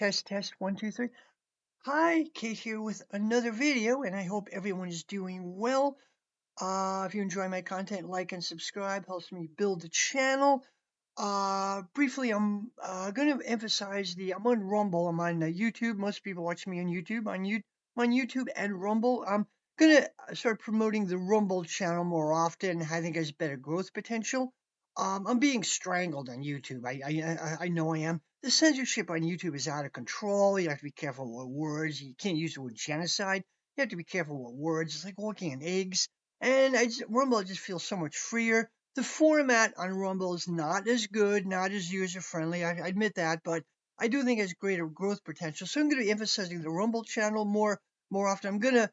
Test, test, one, two, three. Hi, Kate here with another video, and I hope everyone is doing well. If you enjoy my content, like and subscribe helps me build the channel. Briefly, going to emphasize I'm on Rumble. I'm on YouTube. Most people watch me on YouTube. On YouTube and Rumble. I'm going to start promoting the Rumble channel more often. I think it has better growth potential. I'm being strangled on YouTube. I know I am. The censorship on YouTube is out of control. You have to be careful what words. You can't use the word genocide. You have to be careful what words. It's like walking on eggs. And Rumble just feels so much freer. The format on Rumble is not as good, not as user friendly. I admit that, but I do think it has greater growth potential. So I'm going to be emphasizing the Rumble channel more often. I'm going to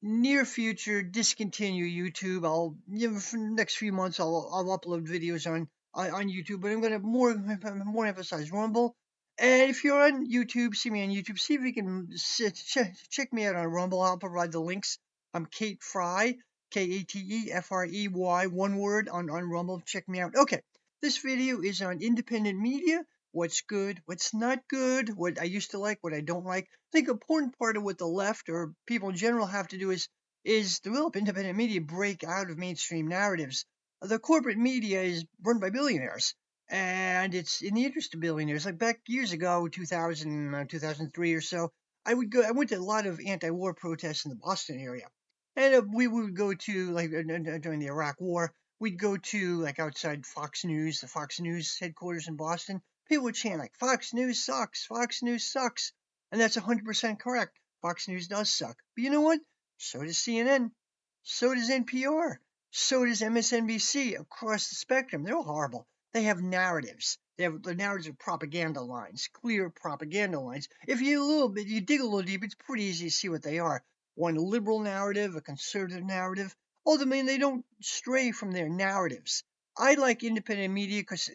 near future discontinue YouTube. For the next few months I'll upload videos on YouTube, but I'm going to more emphasize Rumble. And if you're on YouTube, see me on YouTube. See if you can check me out on Rumble. I'll provide the links. I'm Kate Fry. Katefrey, one word on Rumble. Check me out. Okay, this video is on independent media. What's good, what's not good, what I used to like, what I don't like. I think an important part of what the left or people in general have to do is develop independent media, break out of mainstream narratives. The corporate media is run by billionaires, and it's in the interest of billionaires. Like back years ago, 2000, 2003 or so, I went to a lot of anti-war protests in the Boston area. And we would go to, like, during the Iraq War, we'd go to, like, outside Fox News, the Fox News headquarters in Boston. People would chant, like, Fox News sucks, Fox News sucks. And that's 100% correct. Fox News does suck. But you know what? So does CNN. So does NPR. So does MSNBC across the spectrum. They're all horrible. They have narratives. The narratives are propaganda lines, clear propaganda lines. If you dig a little deep, it's pretty easy to see what they are. One liberal narrative, a conservative narrative. Ultimately, they don't stray from their narratives. I like independent media because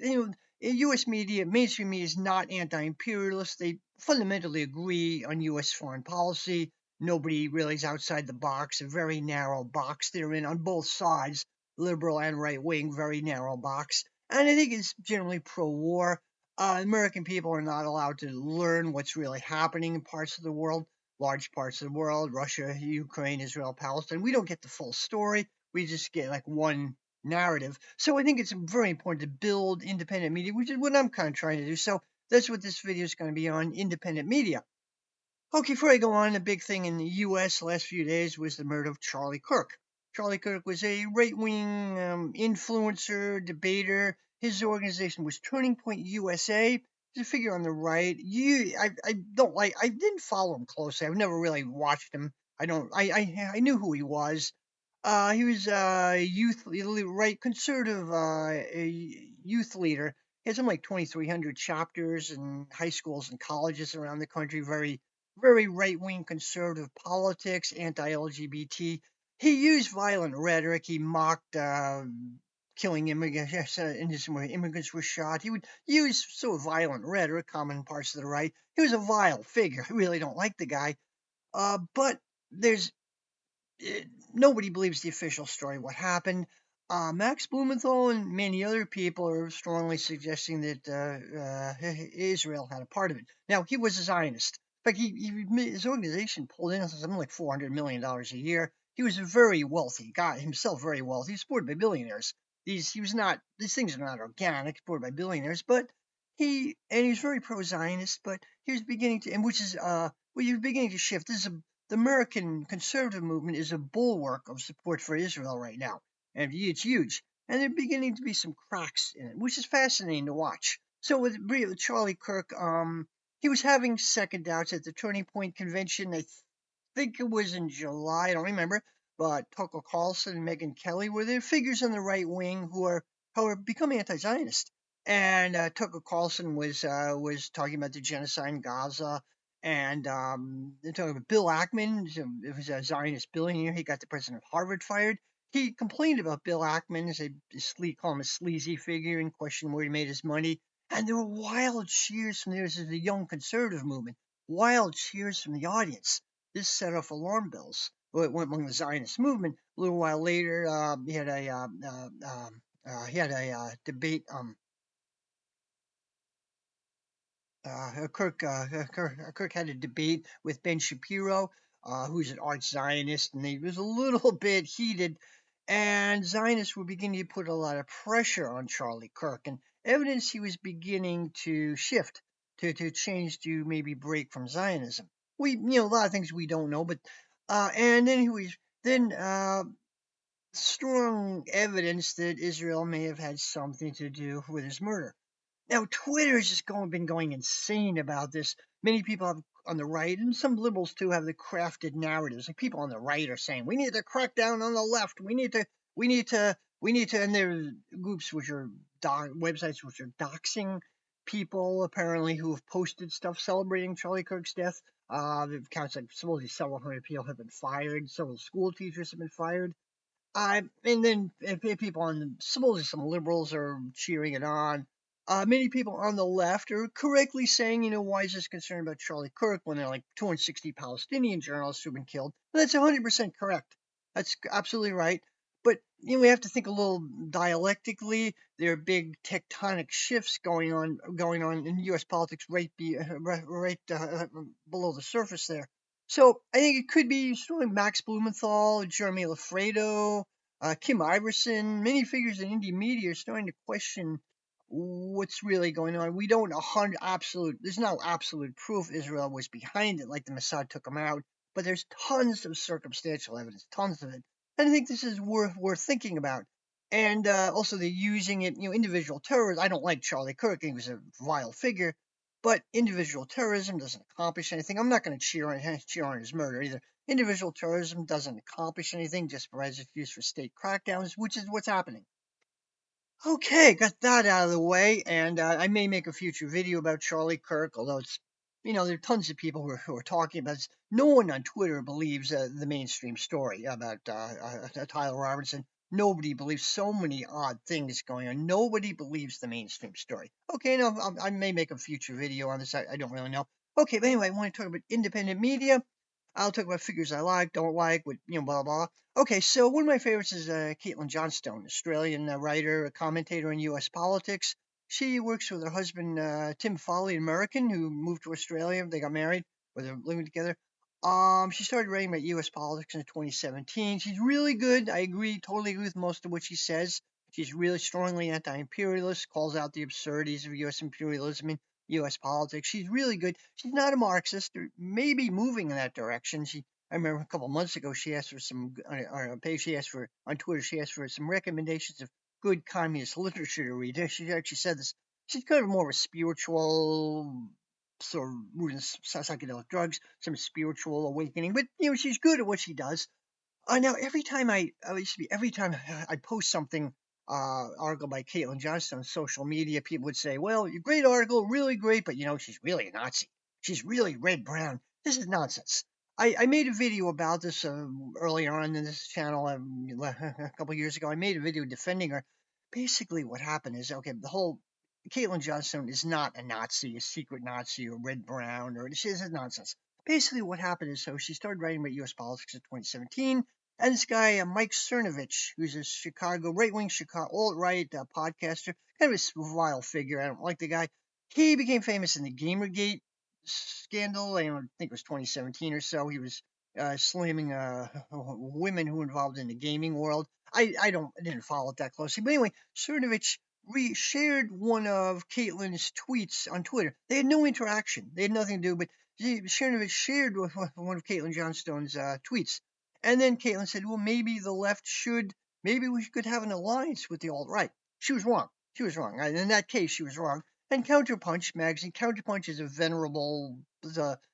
U.S. media, mainstream media, is not anti-imperialist. They fundamentally agree on U.S. foreign policy. Nobody really is outside the box. A very narrow box they're in on both sides, liberal and right wing, very narrow box. And I think it's generally pro-war. American people are not allowed to learn what's really happening in parts of the world, large parts of the world, Russia, Ukraine, Israel, Palestine. We don't get the full story. We just get like one narrative. So I think it's very important to build independent media, which is what I'm kind of trying to do. So that's what this video is going to be on, independent media. Okay, before I go on, a big thing in the U.S. the last few days was the murder of Charlie Kirk. Charlie Kirk was a right-wing influencer, debater. His organization was Turning Point USA. He's a figure on the right. I didn't follow him closely. I've never really watched him. I knew who he was. He was a right conservative a youth leader. He had something like 2,300 chapters in high schools and colleges around the country. Very right wing conservative politics, anti LGBT. He used violent rhetoric. He mocked killing immigrants, innocent immigrants were shot. He would use sort of violent rhetoric, common in parts of the right. He was a vile figure. I really don't like the guy. But there's nobody believes the official story what happened. Max Blumenthal and many other people are strongly suggesting that Israel had a part of it. Now, he was a Zionist. In fact, his organization pulled in something like $400 million a year. He was a very wealthy guy, himself very wealthy. He's supported by billionaires. These things are not organic, supported by billionaires, but he was very pro-Zionist, but he was beginning to, and which is, he was beginning to shift. The American conservative movement is a bulwark of support for Israel right now, and it's huge. And there are beginning to be some cracks in it, which is fascinating to watch. So with Charlie Kirk, he was having second doubts at the Turning Point convention. I think it was in July. I don't remember, but Tucker Carlson and Megyn Kelly were there, figures on the right wing who are becoming anti-Zionist. And Tucker Carlson was talking about the genocide in Gaza, and they're talking about Bill Ackman. It was a Zionist billionaire. He got the president of Harvard fired. He complained about Bill Ackman as call him a sleazy figure and questioned where he made his money. And there were wild cheers from there. This is the young conservative movement. Wild cheers from the audience. This set off alarm bells among the Zionist movement. A little while later, he had a debate. Kirk had a debate with Ben Shapiro, who's an art Zionist, and he was a little bit heated. And Zionists were beginning to put a lot of pressure on Charlie Kirk, and evidence he was beginning to shift, to change, to maybe break from Zionism. A lot of things we don't know, but and then he was then strong evidence that Israel may have had something to do with his murder. Now, Twitter has just been going insane about this. Many people have on the right, and some liberals too, have the crafted narratives. Like people on the right are saying, "We need to crack down on the left. We need to," and there are groups which are websites which are doxing people apparently who have posted stuff celebrating Charlie Kirk's death. The accounts like supposedly several hundred people have been fired. Several school teachers have been fired. And then people supposedly some liberals are cheering it on. Many people on the left are correctly saying, why is this concern about Charlie Kirk when there are like 260 Palestinian journalists who've been killed? And that's 100% correct. That's absolutely right. But we have to think a little dialectically. There are big tectonic shifts going on in U.S. politics right below the surface there. So I think it could be sort of Max Blumenthal, Jeremy Lafredo, Kim Iverson. Many figures in indie media are starting to question what's really going on. We don't 100 absolute. There's no absolute proof Israel was behind it, like the Mossad took them out. But there's tons of circumstantial evidence, tons of it. And I think this is worth thinking about. And also, they're using it. Individual terrorists. I don't like Charlie Kirk. He was a vile figure. But individual terrorism doesn't accomplish anything. I'm not going to cheer on his murder either. Individual terrorism doesn't accomplish anything, just provides excuse for state crackdowns, which is what's happening. Okay, got that out of the way, and I may make a future video about Charlie Kirk, although there are tons of people who are talking about this. No one on Twitter believes the mainstream story about Tyler Robinson. Nobody believes so many odd things going on. Nobody believes the mainstream story. Okay, no, I may make a future video on this. I don't really know. Okay, but anyway, I want to talk about independent media. I'll talk about figures I like, don't like, blah, blah. Okay, so one of my favorites is Caitlin Johnstone, Australian writer, a commentator in U.S. politics. She works with her husband, Tim Foley, an American who moved to Australia. They got married, or they're living together. She started writing about U.S. politics in 2017. She's really good. I totally agree with most of what she says. She's really strongly anti-imperialist, calls out the absurdities of U.S. imperialism in U.S. politics. She's really good. She's not a Marxist, or maybe moving in that direction. I remember a couple months ago, she asked for some on a page. She asked for on Twitter. She asked for some recommendations of good communist literature to read. She actually said this. She's kind of more of a spiritual, sort of rooted in psychedelic drugs, some spiritual awakening. But she's good at what she does. Now every time I post something, article by Caitlin Johnstone on social media, people would say, "Well, great article, really great, but she's really a Nazi. She's really red brown." This is nonsense. I made a video about this earlier on in this channel a couple years ago. I made a video defending her. Basically, what happened is the whole Caitlin Johnstone is not a Nazi, a secret Nazi, or red brown, or this is nonsense. Basically, what happened is she started writing about U.S. politics in 2017. And this guy, Mike Cernovich, who's a right-wing Chicago alt-right podcaster, kind of a vile figure. I don't like the guy. He became famous in the Gamergate scandal. I think it was 2017 or so. He was slamming women who were involved in the gaming world. I didn't follow it that closely, but anyway, Cernovich shared one of Caitlin's tweets on Twitter. They had no interaction. They had nothing to do, but Cernovich shared one of Caitlin Johnstone's tweets. And then Caitlin said, well, maybe we could have an alliance with the alt-right. She was wrong. She was wrong. In that case, she was wrong. And Counterpunch is a venerable,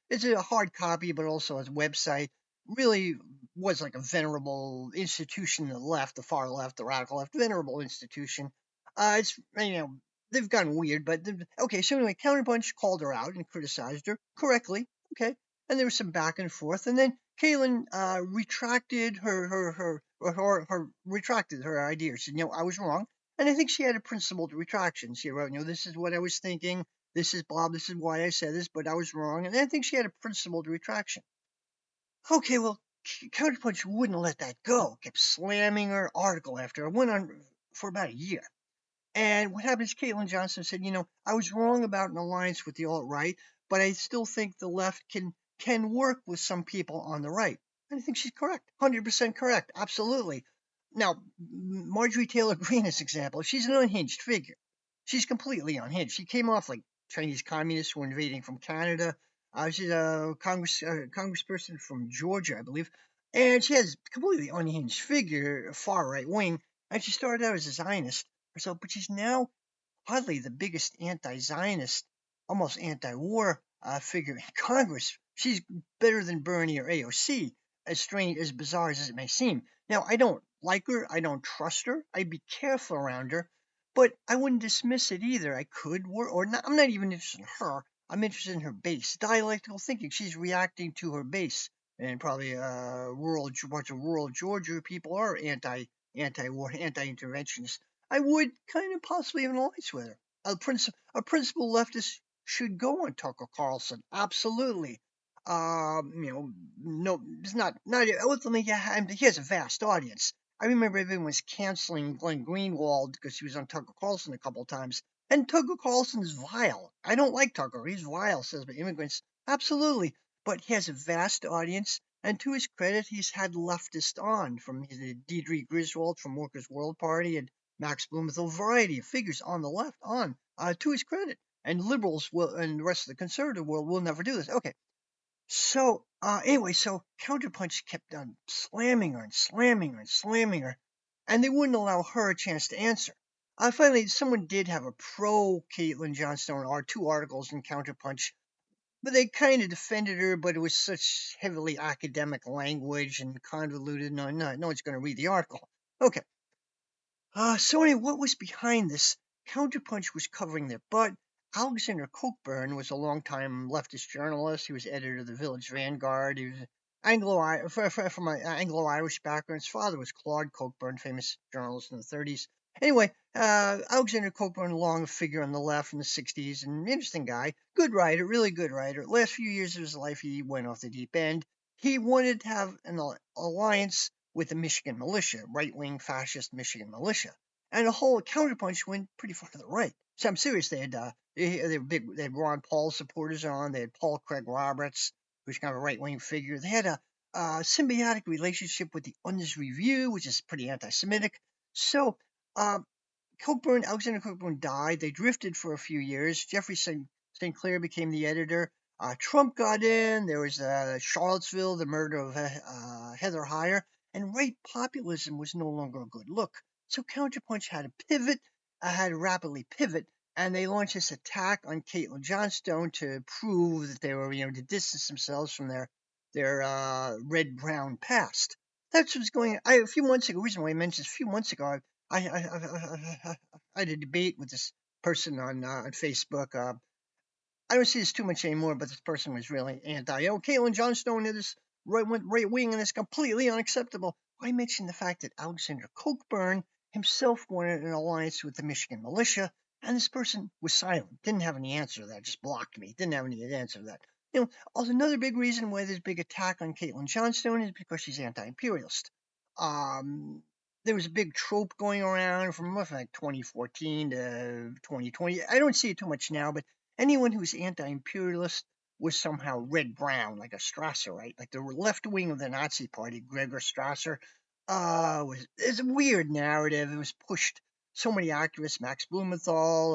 it's a hard copy, but also as a website, really was like a venerable institution the left, the far left, the radical left, venerable institution. It's, they've gotten weird, but okay, so anyway, Counterpunch called her out and criticized her correctly. Okay. And there was some back and forth, and then Kaylin retracted retracted her idea. She said, I was wrong. And I think she had a principled retraction. She wrote, this is what I was thinking. This is Bob. This is why I said this, but I was wrong. And I think she had a principled retraction. Okay, well, Counterpunch wouldn't let that go. Kept slamming her article after it. Went on for about a year. And what happened is Caitlin Johnson said, I was wrong about an alliance with the alt-right, but I still think the left can work with some people on the right. And I think she's correct, 100% correct, absolutely. Now, Marjorie Taylor Greene, as example, she's an unhinged figure. She's completely unhinged. She came off like Chinese communists who were invading from Canada. She's a congressperson from Georgia, I believe, and she has a completely unhinged figure, far right wing. And she started out as a Zionist herself, but she's now hardly the biggest anti-Zionist, almost anti-war figure in Congress. She's better than Bernie or AOC, as strange, as bizarre as it may seem. Now, I don't like her. I don't trust her. I'd be careful around her, but I wouldn't dismiss it either. I could, or not. I'm not even interested in her. I'm interested in her base. Dialectical thinking. She's reacting to her base, and probably bunch of rural Georgia people are anti-war, anti-interventionist. I would kind of possibly have an alliance with her. A principal leftist should go on Tucker Carlson. Absolutely. No, it's not ultimately. Yeah, he has a vast audience. I remember everyone was canceling Glenn Greenwald because he was on Tucker Carlson a couple of times. And Tucker Carlson is vile. I don't like Tucker. He's vile, says the immigrants. Absolutely. But he has a vast audience. And to his credit, he's had leftists on, from Deidre Griswold from Workers' World Party and Max Blumenthal, a variety of figures on the left to his credit. And liberals will, and the rest of the conservative world will never do this. Okay. So, anyway, so Counterpunch kept on slamming her and slamming her and slamming her, and they wouldn't allow her a chance to answer. Finally, someone did have a pro Caitlin Johnstone or two articles in Counterpunch, but they kind of defended her, but it was such heavily academic language and convoluted. No one's going to read the article. Okay. So anyway, what was behind this? Counterpunch was covering their butt. Alexander Cockburn was a longtime leftist journalist. He was editor of the Village Vanguard. He was from an Anglo-Irish background. His father was Claude Cockburn, famous journalist in the 30s. Anyway, Alexander Cockburn, a long figure on the left in the 60s, an interesting guy, good writer, really good writer. Last few years of his life, he went off the deep end. He wanted to have an alliance with the Michigan militia, right-wing fascist Michigan militia. And the whole Counterpunch went pretty far to the right. So I'm serious. They were big. They had Ron Paul supporters on. They had Paul Craig Roberts, who's kind of a right-wing figure. They had a symbiotic relationship with the Unz Review, which is pretty anti-Semitic. So uh, Alexander Cockburn died. They drifted for a few years. Jeffrey St. Clair became the editor. Trump got in. There was Charlottesville, the murder of Heather Heyer, and right populism was no longer a good look. So Counterpunch had to pivot, had to rapidly pivot, and they launched this attack on Caitlin Johnstone to prove that they were, to distance themselves from their red-brown past. That's what's going on. A few months ago, the reason why I mentioned this, a few months ago, I had a debate with this person on Facebook. I don't see this too much anymore, but this person was really anti. Caitlin Johnstone is right wing, and it's completely unacceptable. I mentioned the fact that Alexander Cockburn himself wanted an alliance with the Michigan militia, and this person was silent, didn't have any answer to that, just blocked me, didn't have any answer to that. Also another big reason why there's a big attack on Caitlin Johnstone is because she's anti-imperialist. Um, there was a big trope going around from like 2014 to 2020. I don't see it too much now, but anyone who's anti-imperialist was somehow red-brown, like a Strasserite, like the left wing of the Nazi Party, Gregor Strasser. It's a weird narrative. It was pushed. So many activists, Max Blumenthal,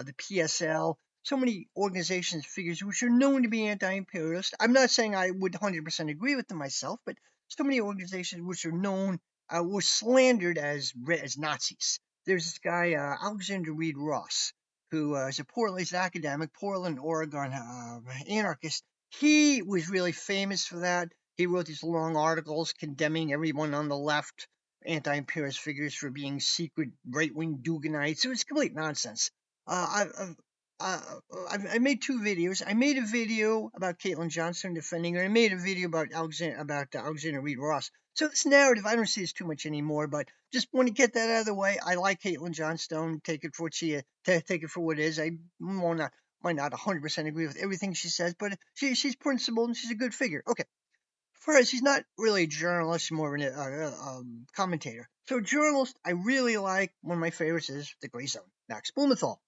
the PSL, so many organizations, figures which are known to be anti-imperialist. I'm not saying I would 100% agree with them myself, but so many organizations which are known were slandered as Nazis. There's this guy, Alexander Reed Ross, who is he's an academic, Portland, Oregon anarchist. He was really famous for that. He wrote these long articles condemning everyone on the left, anti-imperialist figures, for being secret right-wing Duganites. It was complete nonsense. Uh, I've, uh, I made two videos. I made a video about Caitlin Johnson defending her. I made a video about Alexander Reed Ross. So this narrative, I don't see this too much anymore, but just want to get that out of the way. I like Caitlin Johnstone. Take it for what take it for what it is. I might not 100% agree with everything she says, but she's principled and she's a good figure. Okay. first, he's not really a journalist, more of a commentator. So, journalist, I really like. One of my favorites is The Gray Zone, Max Blumenthal.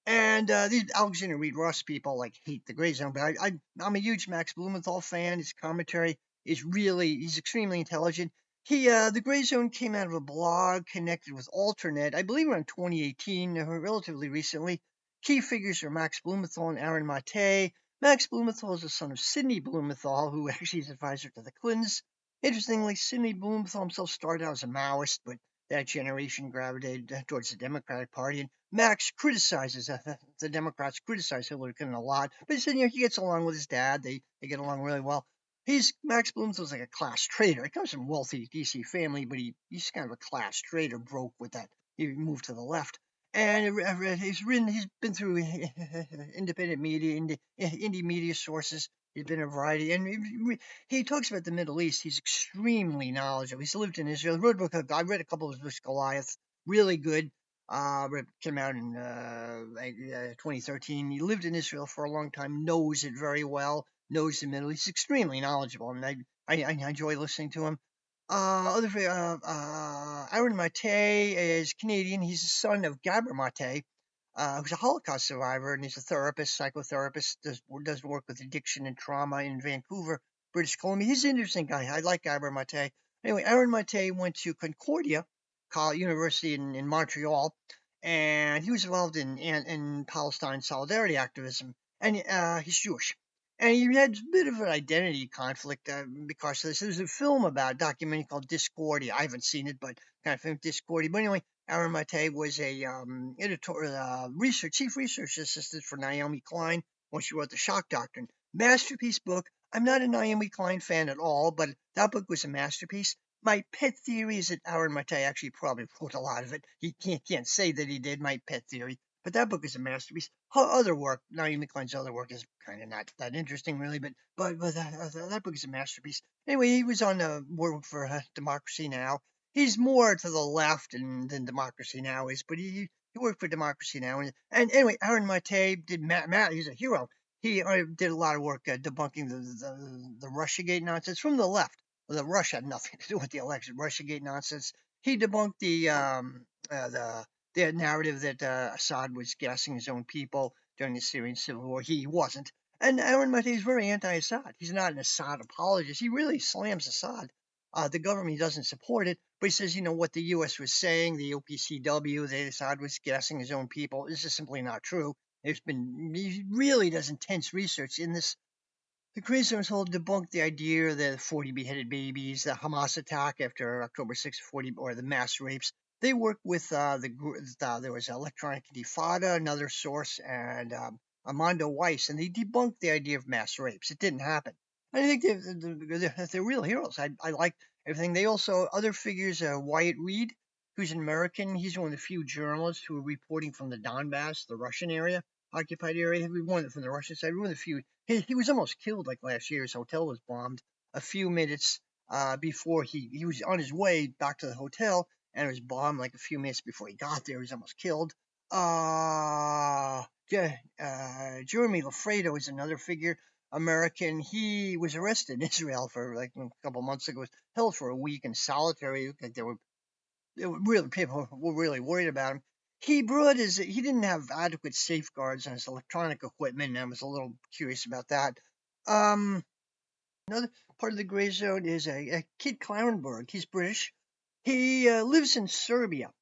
And these Alexander Reed Ross people like hate the Gray Zone, but I'm a huge Max Blumenthal fan. His commentary is he's extremely intelligent. The Gray Zone came out of a blog connected with Alternet, I believe around 2018, relatively recently. Key figures are Max Blumenthal and Aaron Mate. Max Blumenthal is the son of Sidney Blumenthal, who actually is advisor to the Clintons. Interestingly, Sidney Blumenthal himself started out as a Maoist, but that generation gravitated towards the Democratic Party. And Max criticizes the Democrats criticize Hillary Clinton a lot, but he said he gets along with his dad. They get along really well. Max Blumenthal's like a class traitor. He comes from a wealthy DC family, but he's kind of a class traitor, broke with that. He moved to the left. And he's been through independent media, indie media sources. He's been a variety, and he talks about the Middle East. He's extremely knowledgeable. He's lived in Israel. Wrote a book. I read a couple of his books, Goliath, really good. It came out in 2013. He lived in Israel for a long time, knows it very well, knows the Middle East. He's extremely knowledgeable, and I enjoy listening to him. Aaron Mate is Canadian. He's the son of Gabor Mate, who's a Holocaust survivor, and he's a therapist, psychotherapist, does work with addiction and trauma in Vancouver, British Columbia. He's an interesting guy. I like Gabor Mate. Anyway, Aaron Mate went to Concordia University in Montreal, and he was involved in Palestine solidarity activism, and he's Jewish. And he had a bit of an identity conflict because of this. There's a film about a documentary called Discordia. I haven't seen it, but kind of film Discordia. But anyway, Aaron Mate was a chief research assistant for Naomi Klein when she wrote The Shock Doctrine. Masterpiece book. I'm not a Naomi Klein fan at all, but that book was a masterpiece. My pet theory is that Aaron Mate actually probably wrote a lot of it. He can't say that he did. My pet theory. But that book is a masterpiece. Her other work, Naomi Klein's other work, is kind of not that interesting, really. But that book is a masterpiece. Anyway, he was on work for Democracy Now. He's more to the left than Democracy Now is, but he worked for Democracy Now. And anyway, Aaron Mate did Matt. He's a hero. He did a lot of work debunking the Russiagate nonsense from the left. Well, the Russia had nothing to do with the election. Russiagate nonsense. He debunked the narrative that Assad was gassing his own people during the Syrian civil war. He wasn't. And Aaron Mate is very anti-Assad. He's not an Assad apologist. He really slams Assad. The government doesn't support it, but he says, what the U.S. was saying, the OPCW, that Assad was gassing his own people, this is simply not true. He really does intense research in this. The Christians hold debunked the idea that 40 beheaded babies, the Hamas attack after October 6th, 40, or the mass rapes. They work with there was Electronic Intifada, another source, and Armando Weiss, and they debunked the idea of mass rapes. It didn't happen. I think they're real heroes. I like everything. They also, other figures, Wyatt Reed, who's an American. He's one of the few journalists who are reporting from the Donbass, the Russian area, occupied area. We won it from the Russian side. We won a few. He was almost killed like last year. His hotel was bombed a few minutes before he was on his way back to the hotel, and it was bombed like a few minutes before he got there. He was almost killed. Jeremy Lafredo is another figure, American. He was arrested in Israel for like a couple months ago. Was held for a week in solitary. Like really people were really worried about him. He didn't have adequate safeguards on his electronic equipment, and I was a little curious about that. Another part of the gray zone is a Kid Clarenberg. He's British. He lives in Serbia,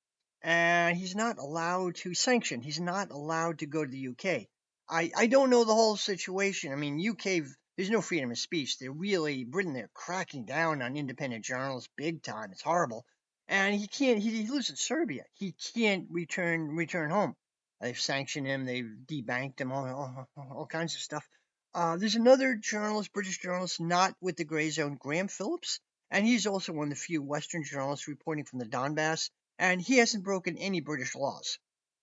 and he's not allowed to sanction. He's not allowed to go to the UK. I don't know the whole situation. I mean, UK, there's no freedom of speech. Britain, they're cracking down on independent journalists big time. It's horrible. And he lives in Serbia. He can't return home. They've sanctioned him. They've debanked him, all kinds of stuff. There's another journalist, British journalist, not with the gray zone, Graham Phillips, and he's also one of the few Western journalists reporting from the Donbass, and he hasn't broken any British laws,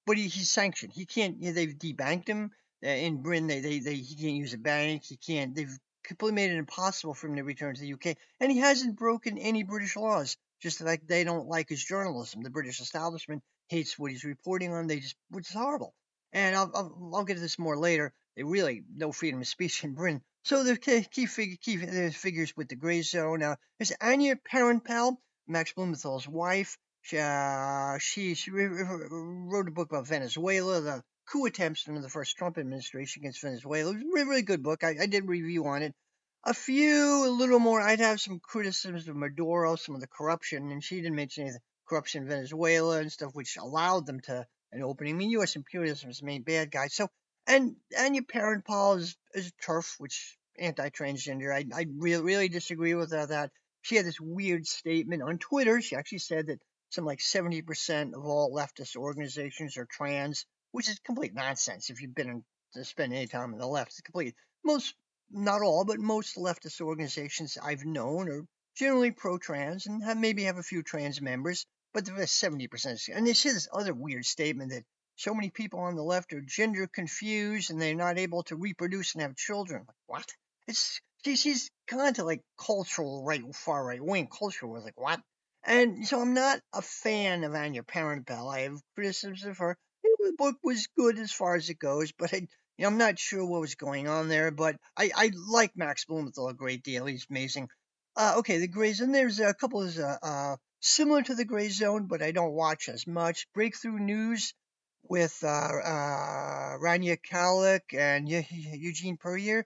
but he's sanctioned. He can't. They've debanked him in Britain. He can't use a bank. He can't. They've completely made it impossible for him to return to the UK, and he hasn't broken any British laws. Just like they don't like his journalism. The British establishment hates what he's reporting on. Which is horrible. And I'll get to this more later. they really no freedom of speech in Britain. So the key figures with the gray zone. There's Anya Parenpal, Max Blumenthal's wife. She wrote a book about Venezuela, the coup attempts under the first Trump administration against Venezuela. It was a really, really good book. I did a review on it. A little more. I'd have some criticisms of Maduro, some of the corruption, and she didn't mention any of the corruption in Venezuela and stuff, which allowed them to an opening. I mean, U.S. imperialism is the main bad guy. So, and your parent Paul is turf, which anti-transgender. I really, really disagree with that. She had this weird statement on Twitter. She actually said that some like 70% of all leftist organizations are trans, which is complete nonsense. If you've been to spend any time on the left, it's complete. Most, not all, but most leftist organizations I've known are generally pro-trans and maybe have a few trans members, but the rest 70%. And they say this other weird statement that so many people on the left are gender confused and they're not able to reproduce and have children. Like, what? She's kind of like cultural far right wing cultural. Was like, what? And so I'm not a fan of Anya Parenpal. I have criticisms of her. The book was good as far as it goes, but I'm not sure what was going on there. But I like Max Blumenthal a great deal. He's amazing. Okay, the Gray Zone. There's a couple of similar to the Gray Zone, but I don't watch as much. Breakthrough News with Rania Kalik and Eugene Puryear.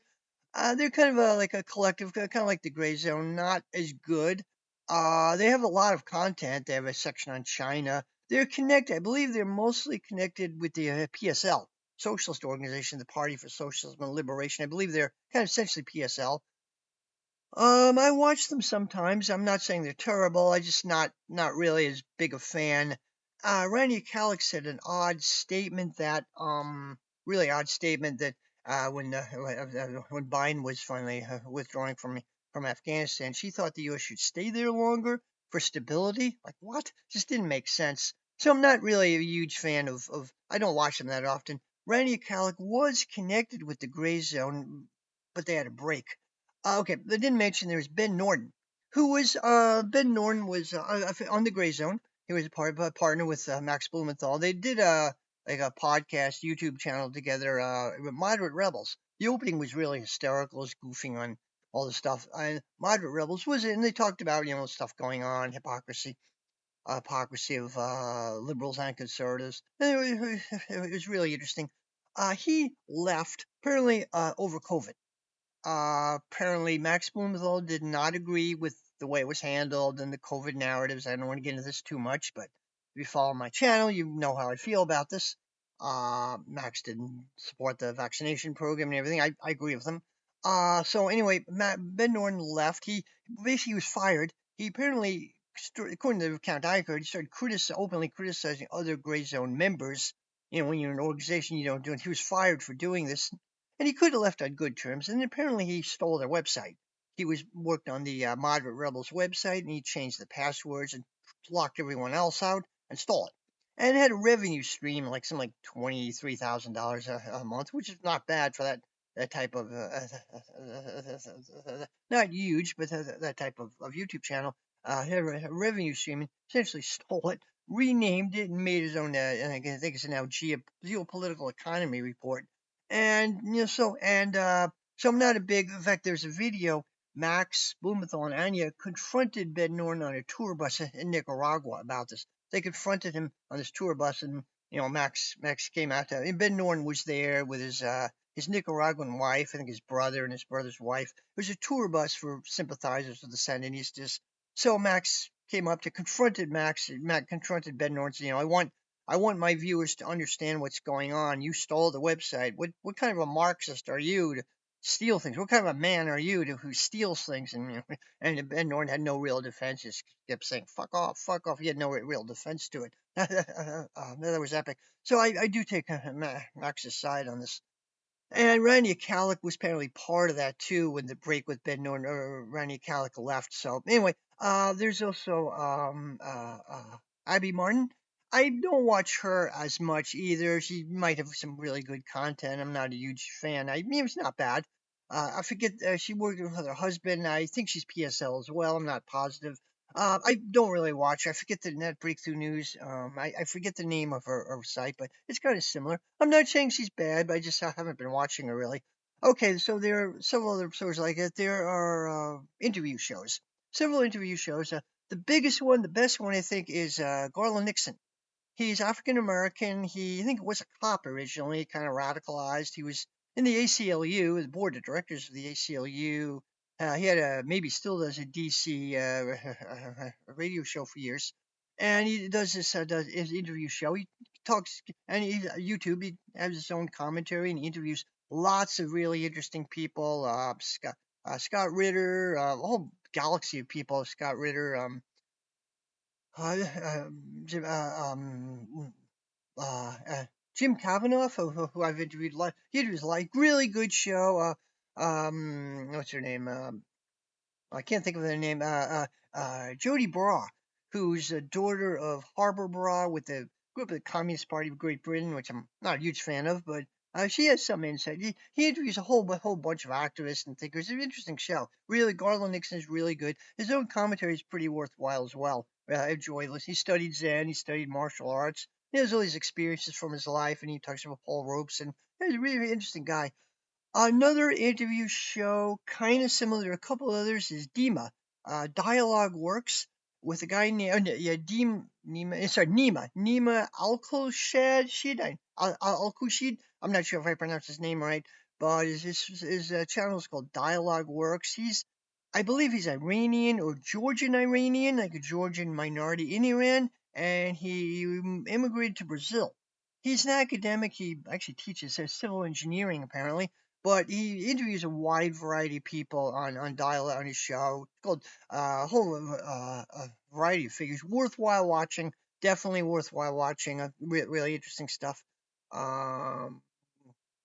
They're kind of like a collective, kind of like the Gray Zone, not as good. They have a lot of content. They have a section on China. They're connected. I believe they're mostly connected with the PSL, Socialist Organization, the Party for Socialism and Liberation. I believe they're kind of essentially PSL. I watch them sometimes. I'm not saying they're terrible. I just not really as big a fan. Randy Kallick said an odd statement that really odd statement that when Biden was finally withdrawing from Afghanistan, she thought the U.S. should stay there longer for stability. Like what? Just didn't make sense. So I'm not really a huge fan of I don't watch them that often. Randy Kallick was connected with the Gray Zone, but they had a break. Okay, they didn't mention there was Ben Norton, who was Ben Norton was on the Gray Zone. He was a partner with Max Blumenthal. They did like a podcast YouTube channel together, Moderate Rebels. The opening was really hysterical, was goofing on all the stuff. And Moderate Rebels was it, and they talked about stuff going on, hypocrisy of liberals and conservatives. It was really interesting. He left apparently over COVID. Apparently, Max Blumenthal did not agree with the way it was handled and the COVID narratives. I don't want to get into this too much, but if you follow my channel, you know how I feel about this. Max didn't support the vaccination program and everything. I agree with him. So anyway, Ben Norton left. He basically was fired. He apparently, according to the account I heard, he started openly criticizing other gray zone members. When you're in an organization, you don't do it. He was fired for doing this, and he could have left on good terms. And apparently, he stole their website. He worked on the Moderate Rebels website, and he changed the passwords and locked everyone else out and stole it. And it had a revenue stream like something like $23,000 a month, which is not bad for that type of not huge, but that type of YouTube channel. Had a revenue stream, and essentially stole it, renamed it, and made his own. I think it's now geopolitical economy report. And so I'm not a big. In fact, there's a video. Max Blumenthal and Anya confronted Ben Norton on a tour bus in Nicaragua about this. They confronted him on this tour bus, and Max came out. And Ben Norton was there with his Nicaraguan wife, I think his brother and his brother's wife. It was a tour bus for sympathizers of the Sandinistas. So Max came up to confronted Max. Max confronted Ben Norton. Said, I want my viewers to understand what's going on. You stole the website. What kind of a Marxist are you to steal things? What kind of a man are you who steals things? And Ben Norton had no real defense. Just kept saying "fuck off, fuck off." He had no real defense to it. That was epic. So I do take Max's side on this. And Randy Kallick was apparently part of that too when the break with Ben Norton or Randy Kallick left. So anyway, there's also Abby Martin. I don't watch her as much either. She might have some really good content. I'm not a huge fan. I mean, it's not bad. I forget she worked with her husband. I think she's PSL as well. I'm not positive. I don't really watch. I forget the Net Breakthrough News. I forget the name of her site, but it's kind of similar. I'm not saying she's bad, but I just haven't been watching her really. Okay, so there are several other shows like it. There are interview shows, several interview shows. The biggest one, the best one, I think, is Garland Nixon. He's African American. I think, was a cop originally, kind of radicalized. He was in the ACLU, the board of directors of the ACLU. He had maybe still does a DC a radio show for years, and he does his interview show. He talks and he YouTube. He has his own commentary and he interviews lots of really interesting people. Scott Ritter, a whole galaxy of people. Scott Ritter, Jim, Jim Kavanaugh, who I've interviewed. He interviews like really good show. What's her name? I can't think of their name. Jody Bra, who's a daughter of Harbor Bra with the group of the Communist Party of Great Britain, which I'm not a huge fan of, but she has some insight. He interviews a whole bunch of activists and thinkers. It's an interesting show. Really, Garland Nixon is really good. His own commentary is pretty worthwhile as well. I enjoy listening. He studied Zen. He studied martial arts. He has all these experiences from his life, and he talks about Paul Robeson. He's a really, really interesting guy. Another interview show, kind of similar to a couple others, is Dima. Dialogue Works with a guy named yeah, Nima Alkoshad. Alkushid. I'm not sure if I pronounced his name right, but his channel is called Dialogue Works. I believe he's Iranian or Georgian Iranian, like a Georgian minority in Iran, and he immigrated to Brazil. He's an academic. He actually teaches civil engineering, apparently, but he interviews a wide variety of people on dial on his show. It's called a whole variety of figures. Worthwhile watching. Definitely worthwhile watching. Really interesting stuff. Um,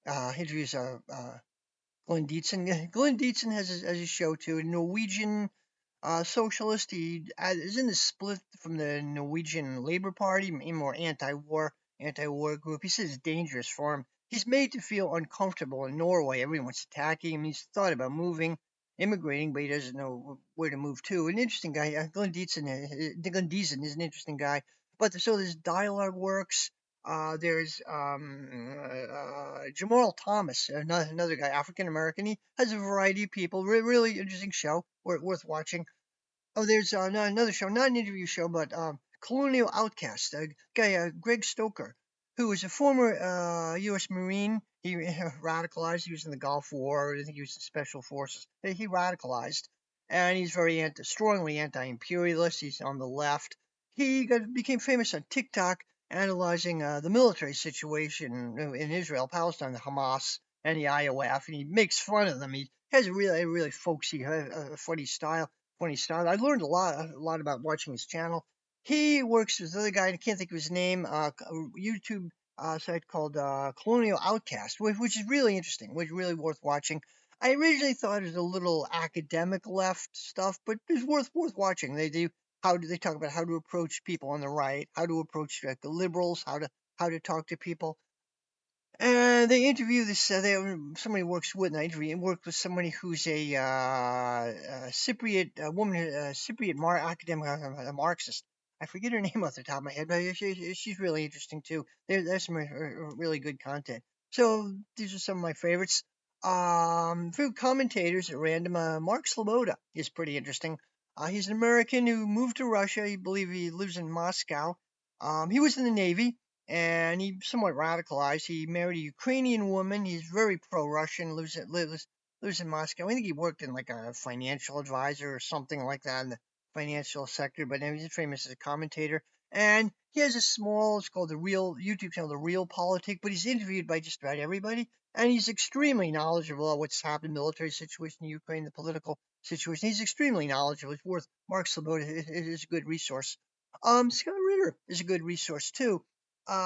interviews Glenn Dietzen. Glenn Dietzen has a show too. A Norwegian socialist. He is in the split from the Norwegian Labour Party, a more anti-war group. He says it's dangerous for him. He's made to feel uncomfortable in Norway. Everyone's attacking him. He's thought about immigrating, but he doesn't know where to move to. An interesting guy. Glenn Dietzen is an interesting guy. But so there's Dialogue Works. There's Jamal Thomas, another guy, African American. He has a variety of people. Really interesting show, worth watching. Oh, there's another show, not an interview show, but Colonial Outcast, a guy, Greg Stoker, who was a former U.S. Marine. He radicalized. He was in the Gulf War. I think he was in Special Forces. He radicalized, and he's very strongly anti-imperialist. He's on the left. Became famous on TikTok, analyzing the military situation in Israel, Palestine, the Hamas, and the IOF, and he makes fun of them. He has a really folksy, funny style. I learned a lot about watching his channel. He works with another guy, I can't think of his name, a YouTube site called Colonial Outcast, which is really interesting, which is really worth watching. I originally thought it was a little academic left stuff, but it's worth watching. They talk about how to approach people on the right, how to approach the liberals, how to talk to people. And they interview this. Somebody works with an interview and worked with somebody who's a Cypriot woman, Cypriot academic, a Marxist. I forget her name off the top of my head, but she's really interesting too. There's some really good content. So these are some of my favorites. Few commentators at random. Mark Sloboda is pretty interesting. He's an American who moved to Russia. I believe he lives in Moscow. He was in the Navy and he somewhat radicalized. He married a Ukrainian woman. He's very pro-Russian. Lives in Moscow. I think he worked in like a financial advisor or something like that in the financial sector. But now he's famous as a commentator. And he has it's called the Real YouTube channel, the Real Politic. But he's interviewed by just about everybody, and he's extremely knowledgeable of what's happened, military situation in Ukraine, the political situation. He's extremely knowledgeable. It's worth Mark Sloboda is a good resource. Scott Ritter is a good resource too.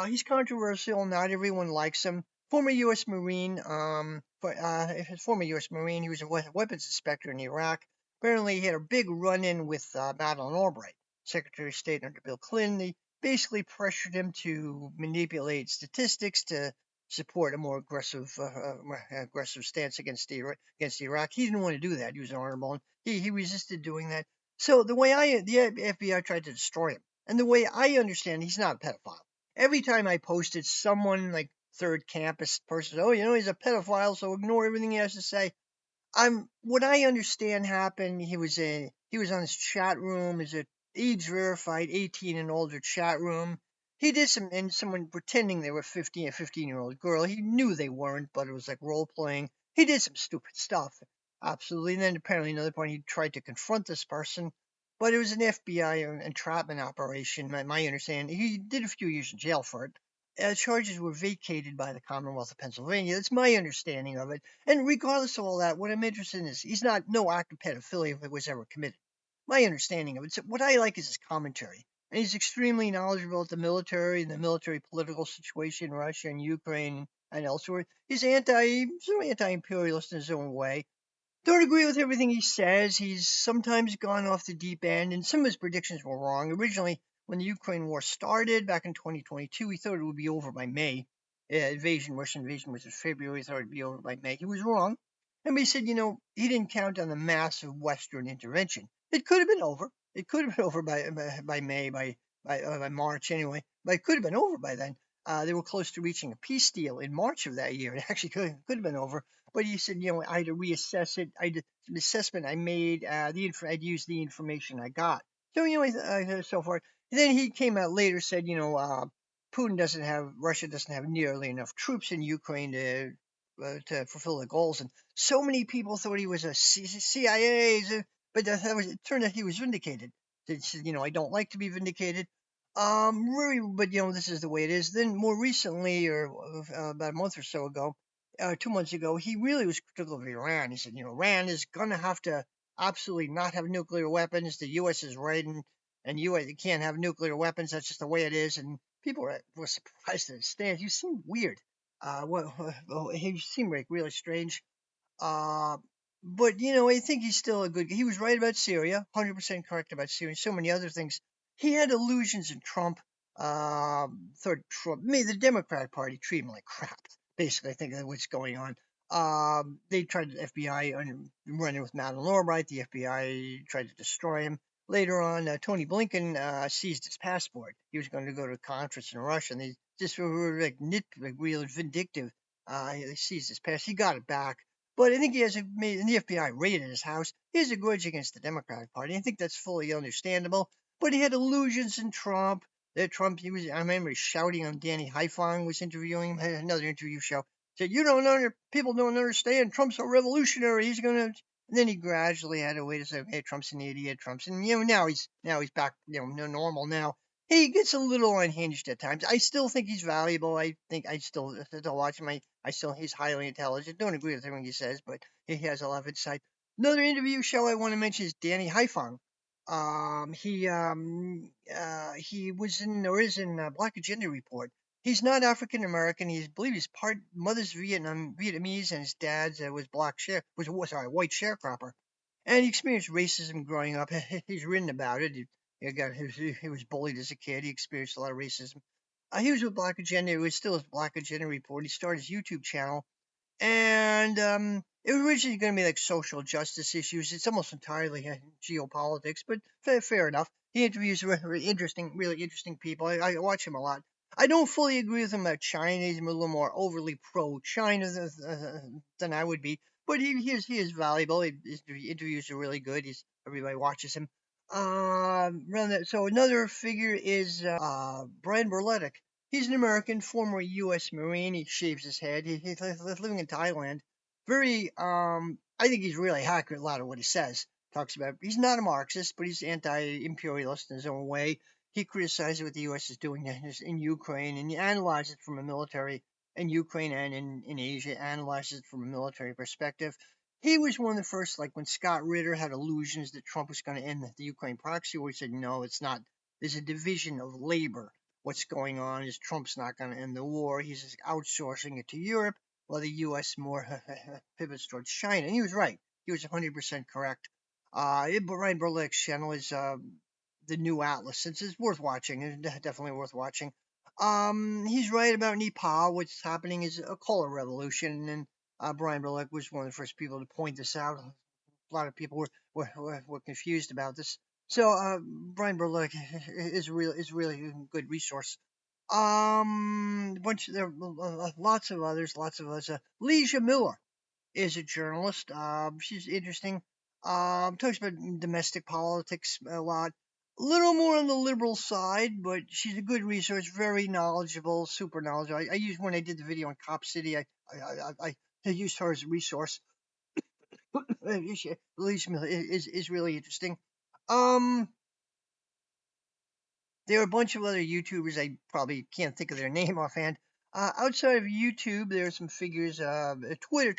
He's controversial. Not everyone likes him. Former U.S. Marine. Former U.S. Marine. He was a weapons inspector in Iraq. Apparently, he had a big run-in with Madeleine Albright, Secretary of State under Bill Clinton. He basically pressured him to manipulate statistics to support a more aggressive stance against Iraq. He didn't want to do that. He was honorable. He resisted doing that. So the FBI tried to destroy him, and the way I understand, he's not a pedophile. Every time I posted, someone like third campus person, oh, he's a pedophile, so ignore everything he has to say. What I understand happened. He was on his chat room, is a age verified 18 and older chat room. He did some, and someone pretending they were 15, a 15-year-old girl. He knew they weren't, but it was like role playing. He did some stupid stuff, absolutely. And then apparently another point, he tried to confront this person, but it was an FBI entrapment operation. My understanding, he did a few years in jail for it. Charges were vacated by the Commonwealth of Pennsylvania. That's my understanding of it. And regardless of all that, what I'm interested in is he's not no act of pedophilia if it was ever committed. My understanding of it. So what I like is his commentary. And he's extremely knowledgeable about the military and the military political situation in Russia and Ukraine and elsewhere. He's sort of anti-imperialist in his own way. Don't agree with everything he says. He's sometimes gone off the deep end, and some of his predictions were wrong. Originally, when the Ukraine war started back in 2022, he thought it would be over by May. Russian invasion was in February. He thought it would be over by May. He was wrong. And he said, he didn't count on the massive Western intervention. It could have been over. It could have been over by May, by March anyway. But it could have been over by then. They were close to reaching a peace deal in March of that year. It actually could have been over. But he said, I had to reassess it. The assessment I made, I'd use the information I got. So, so forth. And then he came out later, said, Russia doesn't have nearly enough troops in Ukraine to fulfill the goals. And so many people thought he was a CIA, but it turned out he was vindicated. He said, I don't like to be vindicated. Really, but this is the way it is. Then more recently, or about a month or so ago, 2 months ago, he really was critical of Iran. He said, Iran is going to have to absolutely not have nuclear weapons. The U.S. is right, and U.S. can't have nuclear weapons. That's just the way it is. And people were surprised at his stance. He seemed weird. He seemed like really strange. Uh, but I think he's still a good. He was right about Syria, 100% correct about Syria, and so many other things. He had illusions in Trump. Thought Trump, made the Democratic Party treat him like crap. Basically, I think that's what's going on. They tried the FBI running with Madeleine Albright. The FBI tried to destroy him. Later on, Tony Blinken seized his passport. He was going to go to a conference in Russia, and they just were like real vindictive. They seized his pass. He got it back. But I think he has made, and the FBI raided his house. He has a grudge against the Democratic Party. I think that's fully understandable. But he had illusions in Trump. That Trump, I remember shouting on Danny Haifong was interviewing him, had another interview show. Said, people don't understand. Trump's a revolutionary. He's going to, and then he gradually had a way to say, hey, Trump's an idiot. And now he's back, normal now. He gets a little unhinged at times. I still think he's valuable. I think I still watch him. He's highly intelligent. Don't agree with everything he says, but he has a lot of insight. Another interview show I want to mention is Danny Haifong. He was in or is in Black Agenda Report. He's not African American. I believe he's part mother's Vietnamese, and his dad's white sharecropper. And he experienced racism growing up. He's written about it. He was bullied as a kid. He experienced a lot of racism. He was with Black Agenda. It was still his Black Agenda Report. He started his YouTube channel, and it was originally going to be like social justice issues. It's almost entirely geopolitics, but fair enough. He interviews really interesting people. I watch him a lot. I don't fully agree with him about China. He's a little more overly pro-China than I would be, but he is valuable. His interviews are really good. Everybody watches him. So another figure is Brian Berletic. He's an American, former U.S. Marine. He shaves his head. He's living in Thailand. I think he's really accurate. A lot of what he says talks about. He's not a Marxist, but he's anti-imperialist in his own way. He criticizes what the U.S. is doing in Ukraine, and he analyzes it from a military in Ukraine and in Asia. Analyzes it from a military perspective. He was one of the first, like when Scott Ritter had illusions that Trump was going to end the Ukraine proxy war. He said, no, it's not. There's a division of labor. What's going on is Trump's not going to end the war. He's just outsourcing it to Europe, while the U.S. more pivots towards China. And he was right. He was 100% correct. Ryan Berleck's channel is the new Atlas. It's worth watching. It's definitely worth watching. He's right about Nepal. What's happening is a color revolution, and Brian Berleck was one of the first people to point this out. A lot of people were confused about this. So Brian Burlick is really a good resource. Bunch there lots of us. Leisha Miller is a journalist. She's interesting. Talks about domestic politics a lot. A little more on the liberal side, but she's a good resource. Very knowledgeable, super knowledgeable. I used when I did the video on Cop City. I used her as a resource. Leisha Miller is really interesting. Um, there are a bunch of other YouTubers. I probably can't think of their name offhand. Outside of YouTube, there are some figures. Some Twitter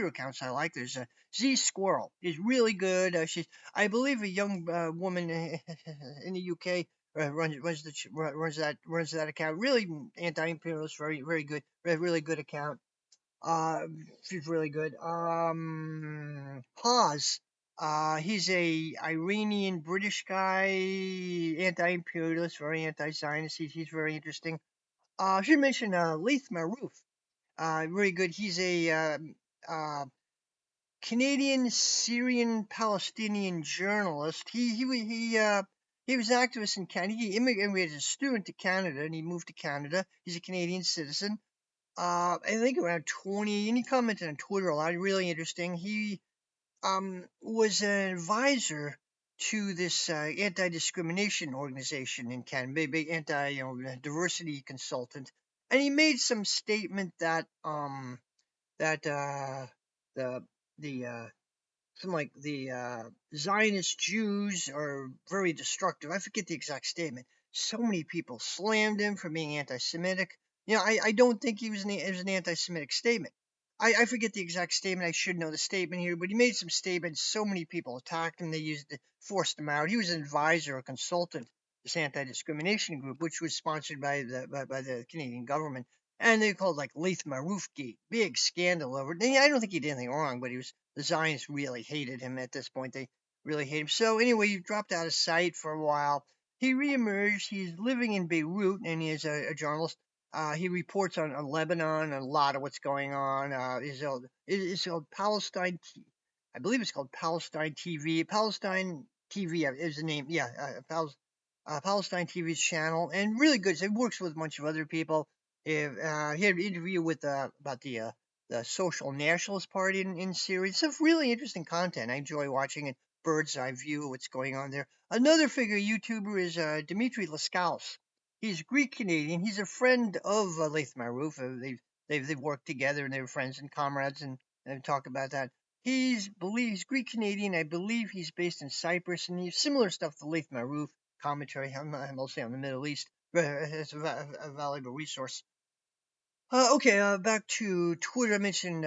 accounts I like. There's Z Squirrel is really good. She's, I believe, a young woman in the UK runs that account. Really anti-imperialist, very good, really good account. Uh, she's really good. Hawes. He's a Iranian British guy, anti-imperialist, very anti-Zionist. He's very interesting. I should mention Leith Maroof. Very good. He's a uh, Canadian Syrian Palestinian journalist. He was an activist in Canada. He immigrated as a student to Canada, and he moved to Canada. He's a Canadian citizen. I think around 20, and he commented on Twitter a lot. Really interesting. He was an advisor to this anti-discrimination organization in Canada, big anti diversity consultant, and he made some statement that that the the something like the Zionist Jews are very destructive. I forget the exact statement. So many people slammed him for being anti-Semitic. I don't think it was an anti-Semitic statement. I forget the exact statement. I should know the statement here, but he made some statements. So many people attacked him. They forced him out. He was an advisor, a consultant, this anti-discrimination group, which was sponsored by the Canadian government. And they called like Leith Maroof Gate. Big scandal over it. I don't think he did anything wrong, but the Zionists really hated him at this point. They really hate him. So anyway, he dropped out of sight for a while. He reemerged. He's living in Beirut, and he is a journalist. He reports on Lebanon and a lot of what's going on. It's called Palestine. I believe it's called Palestine TV. Palestine TV is the name. Yeah, Palestine TV's channel, and really good. So he works with a bunch of other people. He had an interview with about the Social Nationalist Party in Syria. It's really interesting content. I enjoy watching it. Bird's eye view of what's going on there. Another figure YouTuber is Dimitri Laskaus. He's Greek Canadian. He's a friend of Laith Maroof. They've worked together and they were friends and comrades and talk about that. He's Greek Canadian. I believe he's based in Cyprus and he's similar stuff to Laith Maroof commentary. I'm mostly on the Middle East. It's a valuable resource. Okay, back to Twitter. I mentioned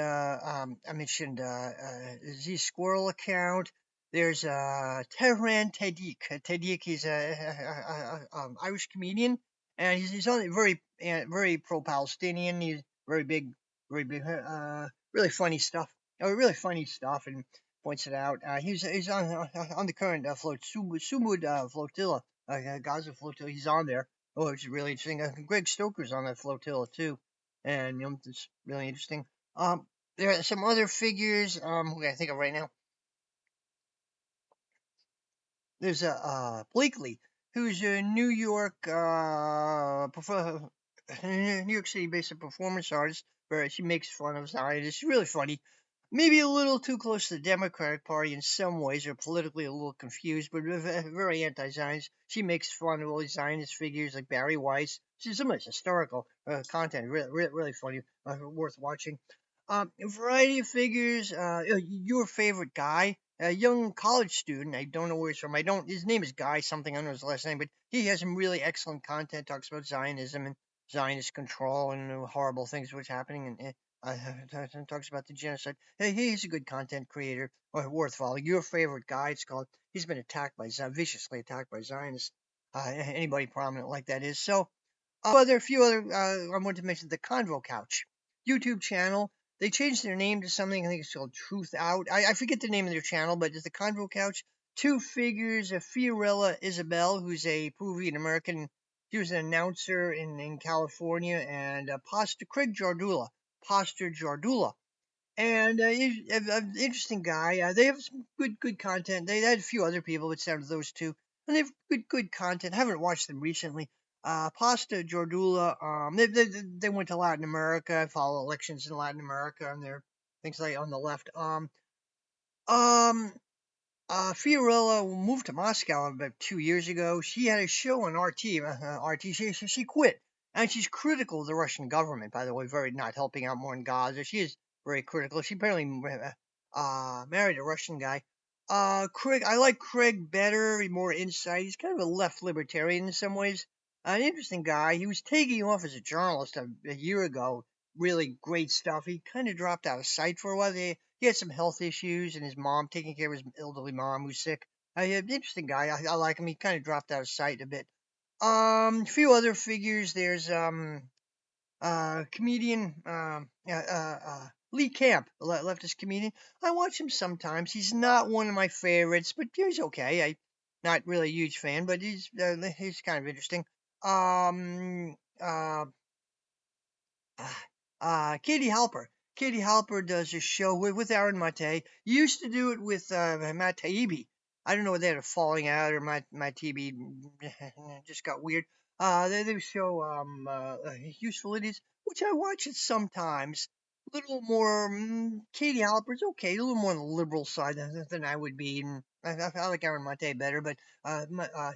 Z Squirrel account. There's Tehran Tadiq. Tadiq, he's a Irish comedian, and he's on very pro-Palestinian. He's very big, really funny stuff. Really funny stuff, and points it out. He's on the current Sumud flotilla, Gaza flotilla. He's on there. Oh, it's really interesting. Greg Stoker's on that flotilla too, and it's really interesting. There are some other figures who I think of right now. There's a Blakely, who's a New York City based performance artist. Where she makes fun of Zionists. She's really funny. Maybe a little too close to the Democratic Party in some ways, or politically a little confused, but very anti-Zionist. She makes fun of all these Zionist figures like Barry Weiss. She's so much historical content, really funny, worth watching. A variety of figures. Your favorite guy, a young college student. I don't know where he's from. I don't. His name is Guy something. I don't know his last name, but he has some really excellent content. Talks about Zionism and Zionist control and horrible things which happening, and talks about the genocide. Hey, he's a good content creator, worth following. Your favorite guy. It's called. He's been attacked by viciously attacked by Zionists. Anybody prominent like that is so. A few other. I want to mention the Convo Couch YouTube channel. They changed their name to something. I think it's called Truth Out. I forget the name of their channel, but it's the Convo Couch. Two figures: Fiorella Isabel, who's a Peruvian American. She was an announcer in California, and Pastor Craig Jardula. Pastor Jardula. And he's an interesting guy. They have some good content. They had a few other people, but out of those two, and they have good content. I haven't watched them recently. Pasta Jordula. They went to Latin America. I follow elections in Latin America, and they're things like on the left. Um, Fiorella moved to Moscow about 2 years ago. She had a show on RT. RT. She quit, and she's critical of the Russian government. By the way, very not helping out more in Gaza. She is very critical. She apparently married a Russian guy. Craig. I like Craig better. More insight. He's kind of a left libertarian in some ways. An interesting guy. He was taking off as a journalist a year ago. Really great stuff. He kind of dropped out of sight for a while. He had some health issues, and his mom taking care of his elderly mom who's sick. Interesting guy. I like him. He kind of dropped out of sight a bit. A few other figures. There's comedian Lee Camp, leftist comedian. I watch him sometimes. He's not one of my favorites, but he's okay. I not really a huge fan, but he's kind of interesting. Um, uh, Katie Halper. Katie Halper does a show with Aaron Mate. Used to do it with Matt Taibbi. I don't know whether they had a falling out or Matt Taibbi just got weird. They show Useful Idiots, which I watch it sometimes. A little more, Katie Halper's okay, a little more on the liberal side than I would be. And I like Aaron Mate better, but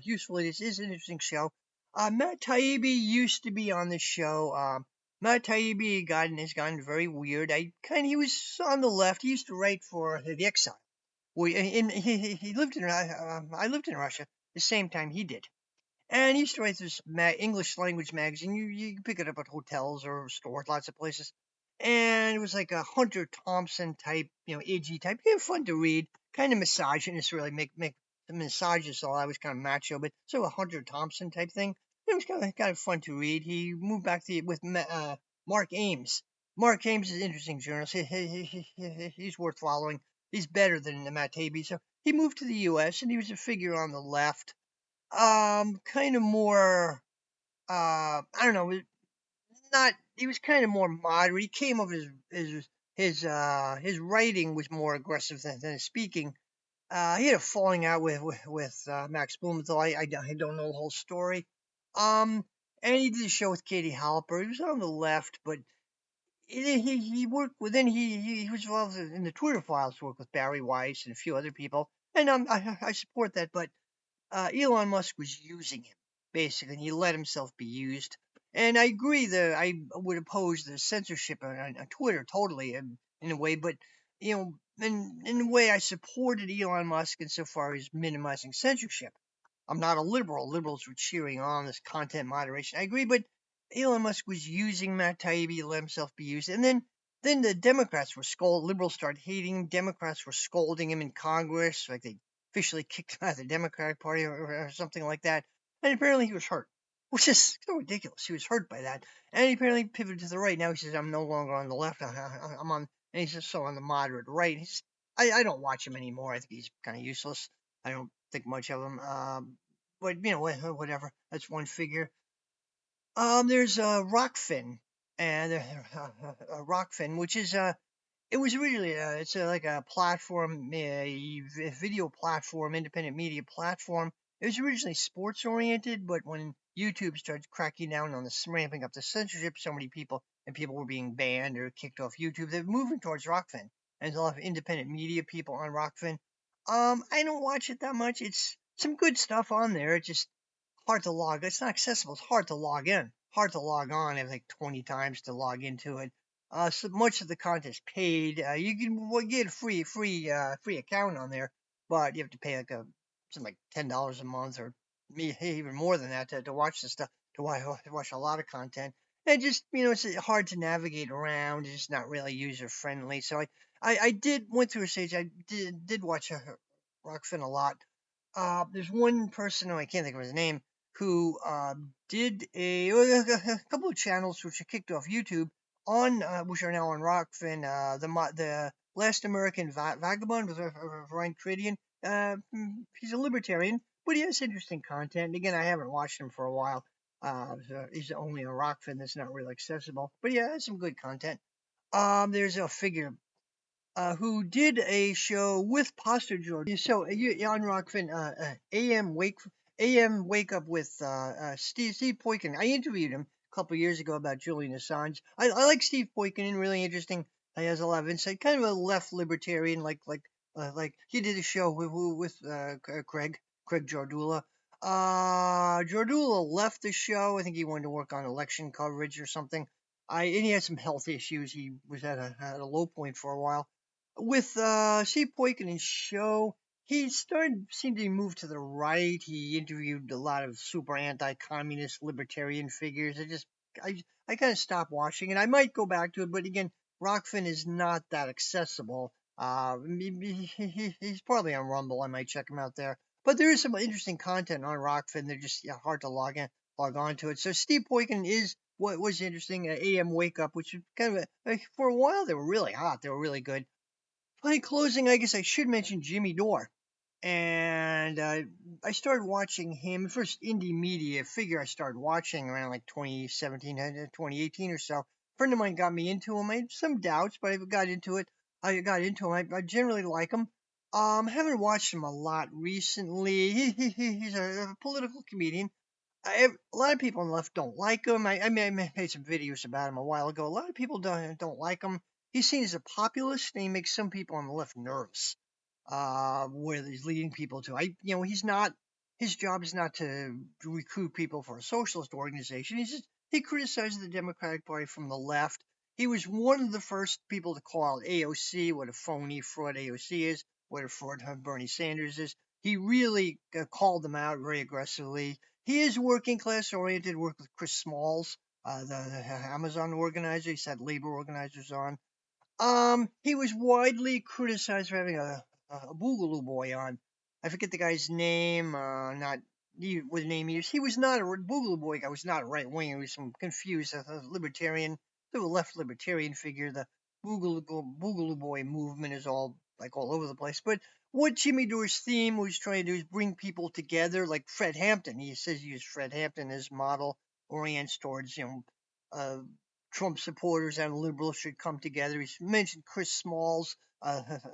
Useful Idiots is an interesting show. Matt Taibbi used to be on the show. Matt Taibbi has gotten very weird. He was on the left. He used to write for the Exile. He lived in I lived in Russia the same time he did. And he used to write this English language magazine. You can pick it up at hotels or stores, lots of places. And it was like a Hunter Thompson type, edgy type. Kind of fun to read. Kind of misogynist, really. Make the misogynist. All I was kind of macho, but sort of a Hunter Thompson type thing. It was kind of fun to read. He moved back to with Mark Ames. Mark Ames is an interesting journalist. He's worth following. He's better than Matt Taibbi. So he moved to the U.S. and he was a figure on the left, kind of more, I don't know, not, he was kind of more moderate. He came of his writing was more aggressive than his speaking. He had a falling out with Max Blumenthal. I don't know the whole story. Um, and he did a show with Katie Halper. He was on the left, but he worked with, then he was involved in the Twitter files work with Barry Weiss and a few other people. And I support that, but Elon Musk was using him, basically, and he let himself be used. And I agree that I would oppose the censorship on Twitter totally in a way, but in a way, I supported Elon Musk insofar as minimizing censorship. I'm not a liberal. Liberals were cheering on this content moderation. I agree, but Elon Musk was using Matt Taibbi to let himself be used, and then the Democrats were scolding. Liberals started hating him. Democrats were scolding him in Congress, like they officially kicked him out of the Democratic Party or something like that. And apparently he was hurt, which is so ridiculous. He was hurt by that, and he apparently pivoted to the right. Now he says, "I'm no longer on the left. I'm on," and he's just so on the moderate right. I don't watch him anymore. I think he's kind of useless. I don't think much of him. But whatever. That's one figure. There's Rockfin, and Rockfin, which is it was originally it's like a platform, a video platform, independent media platform. It was originally sports oriented, but when YouTube started cracking down on this, ramping up the censorship, so many people were being banned or kicked off YouTube. They're moving towards Rockfin, and there's a lot of independent media people on Rockfin. I don't watch it that much. It's some good stuff on there. It's just hard to log. It's not accessible. It's hard to log in. Hard to log on. I have like 20 times to log into it. So much of the content is paid. You can get a free account on there, but you have to pay something like $10 a month or even more than that to watch the stuff to watch a lot of content. And just it's hard to navigate around. It's just not really user friendly. So I did went through a stage. I did watch Rockfin a lot. There's one person, I can't think of his name, who did a couple of channels which are kicked off YouTube on which are now on Rockfin. The Last American Vagabond with Ryan Credian. He's a libertarian, but he has interesting content. Again, I haven't watched him for a while. So he's only on Rockfin. That's not really accessible, but yeah, has some good content. There's a figure. who did a show with Pastor George. So on Rockfin, AM Wake Up with Steve Poikin. I interviewed him a couple years ago about Julian Assange. I like Steve Poikin, really interesting. He has a lot of insight, kind of a left libertarian, like he did a show with Craig Jardula. Jardula left the show. I think he wanted to work on election coverage or something. And he had some health issues. He was at a low point for a while with Steve Poikonin's show. He seemed to move to the right. He interviewed a lot of super anti-communist libertarian figures. I kind of stopped watching, and I might go back to it, but again, Rockfin is not that accessible. He's probably on Rumble. I might check him out there. But there is some interesting content on Rockfin. They're just hard to log on to it. So Steve Poikonen is what was interesting. AM Wake Up, which is kind of for a while they were really hot. They were really good. In closing, I guess I should mention Jimmy Dore. And I started watching him first indie media figure. I started watching around like 2017, 2018 or so. A friend of mine got me into him. I had some doubts, but I got into it. I generally like him. Haven't watched him a lot recently. He's a political comedian. A lot of people on the left don't like him. I made some videos about him a while ago. A lot of people don't like him. He's seen as a populist, and he makes some people on the left nervous. Where he's leading people to. He's not. His job is not to recruit people for a socialist organization. He criticizes the Democratic Party from the left. He was one of the first people to call out AOC, what a phony fraud AOC is, what a fraud Bernie Sanders is. He really called them out very aggressively. He is working class oriented. Worked with Chris Smalls, the Amazon organizer. He's had labor organizers on. He was widely criticized for having a Boogaloo Boy on. I forget the guy's name. Not what name he used. He was not a Boogaloo Boy guy. Was not a right wing. He was some confused libertarian, the left libertarian figure. The Boogaloo Boy movement is all over the place. But what Jimmy Dore's theme was trying to do is bring people together, like Fred Hampton. He says he used Fred Hampton as model, orients towards uh, Trump supporters and liberals should come together. He mentioned Chris Smalls,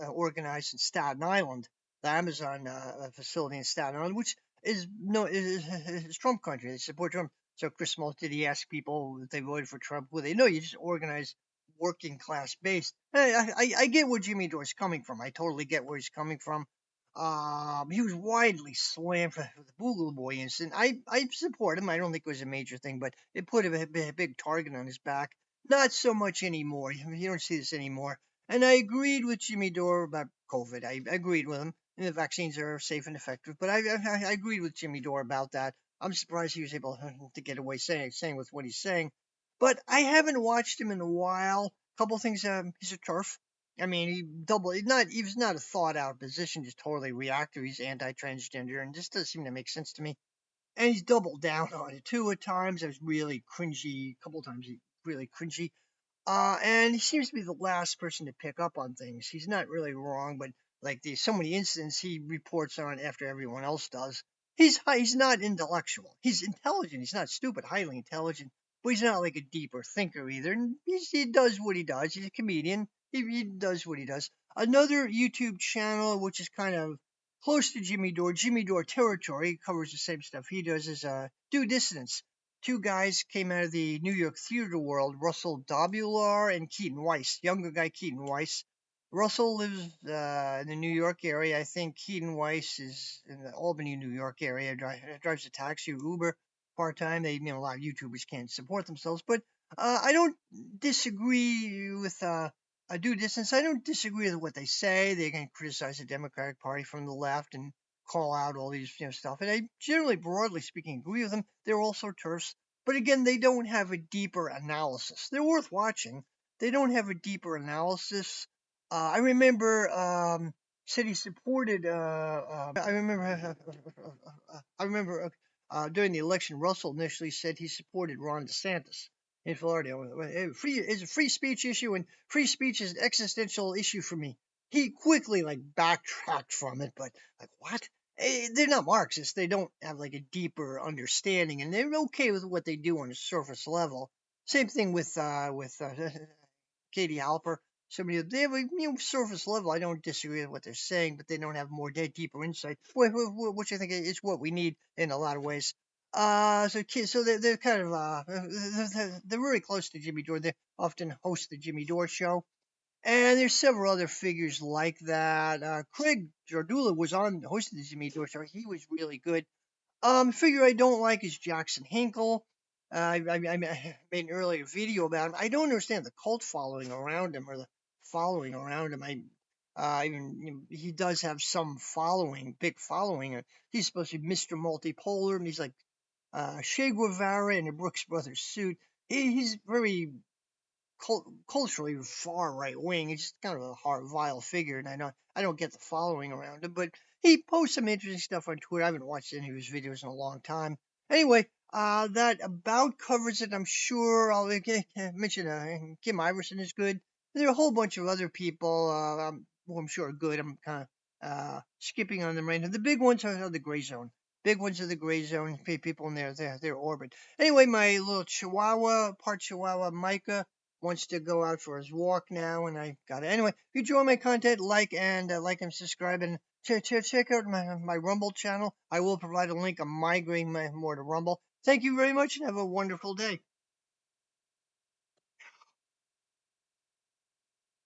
organized in Staten Island, the Amazon facility in Staten Island, which is no is Trump country. They support Trump. So Chris Smalls, did he ask people if they voted for Trump? Well, they know you just organize working class based. I get where Jimmy Dore's coming from. I totally get where he's coming from. He was widely slammed for the Boogaloo Boy incident. I support him. I don't think it was a major thing, but it put a big target on his back. Not so much anymore. You don't see this anymore. And I agreed with Jimmy Dore about COVID. I agreed with him. And the vaccines are safe and effective. But I agreed with Jimmy Dore about that. I'm surprised he was able to get away saying with what he's saying. But I haven't watched him in a while. A couple things. He's a turf. I mean, he was not a thought out position, just totally reactive. He's anti-transgender, and just doesn't seem to make sense to me. And he's doubled down on it too at times. It was really cringy. A couple times he really cringy. And he seems to be the last person to pick up on things. He's not really wrong, but like there's so many incidents he reports on after everyone else does. He's not intellectual. He's intelligent. He's not stupid. Highly intelligent, but he's not like a deeper thinker either. And he does what he does. He's a comedian. He does what he does. Another YouTube channel which is kind of close to Jimmy Dore territory, covers the same stuff he does, is Do Dissidents. Two guys came out of the New York theater world, Russell Dobular and Keaton Weiss. Younger guy, Keaton Weiss. Russell lives in the New York area. I think Keaton Weiss is in the Albany, New York area. Drives a taxi or Uber part time. A lot of YouTubers can't support themselves, but I don't disagree with a due distance. I don't disagree with what they say. They can criticize the Democratic Party from the left and call out all these stuff. And I generally, broadly speaking, agree with them. They're also turfs, but again, they don't have a deeper analysis. They're worth watching. They don't have a deeper analysis. I remember said he supported. I remember. I remember during the election, Russell initially said he supported Ron DeSantis in Florida. It's a free speech issue, and free speech is an existential issue for me. He quickly backtracked from it, but what? They're not Marxists. They don't have a deeper understanding, and they're okay with what they do on a surface level. Same thing with Katie Halper. somebody, they have a surface level. I don't disagree with what they're saying, but they don't have more deeper insight, which I think is what we need in a lot of ways. So they're kind of they're very close to Jimmy Dore. They often host the Jimmy Dore show, and there's several other figures like that. Craig Jardula was on hosted the Jimmy Dore show. He was really good. Figure I don't like is Jackson Hinkle. I made an earlier video about him. I don't understand the cult following around him or the following around him. He does have some following, big following. He's supposed to be Mr. Multipolar, and he's like Che Guevara in a Brooks Brothers suit. He's very culturally far right wing. He's just kind of a hard, vile figure, and I don't get the following around him. But he posts some interesting stuff on Twitter. I haven't watched any of his videos in a long time. Anyway, that about covers it. I'm sure I'll mention Kim Iverson is good. There are a whole bunch of other people who I'm sure are good. I'm kind of skipping on them right now. The big ones are the gray zone. Big ones are the gray zone. People in their orbit. Anyway, my little part Chihuahua, Micah, wants to go out for his walk now, and I got it. Anyway, if you enjoy my content, like and subscribe, and check out my Rumble channel. I will provide a link. I'm migrating more to Rumble. Thank you very much, and have a wonderful day.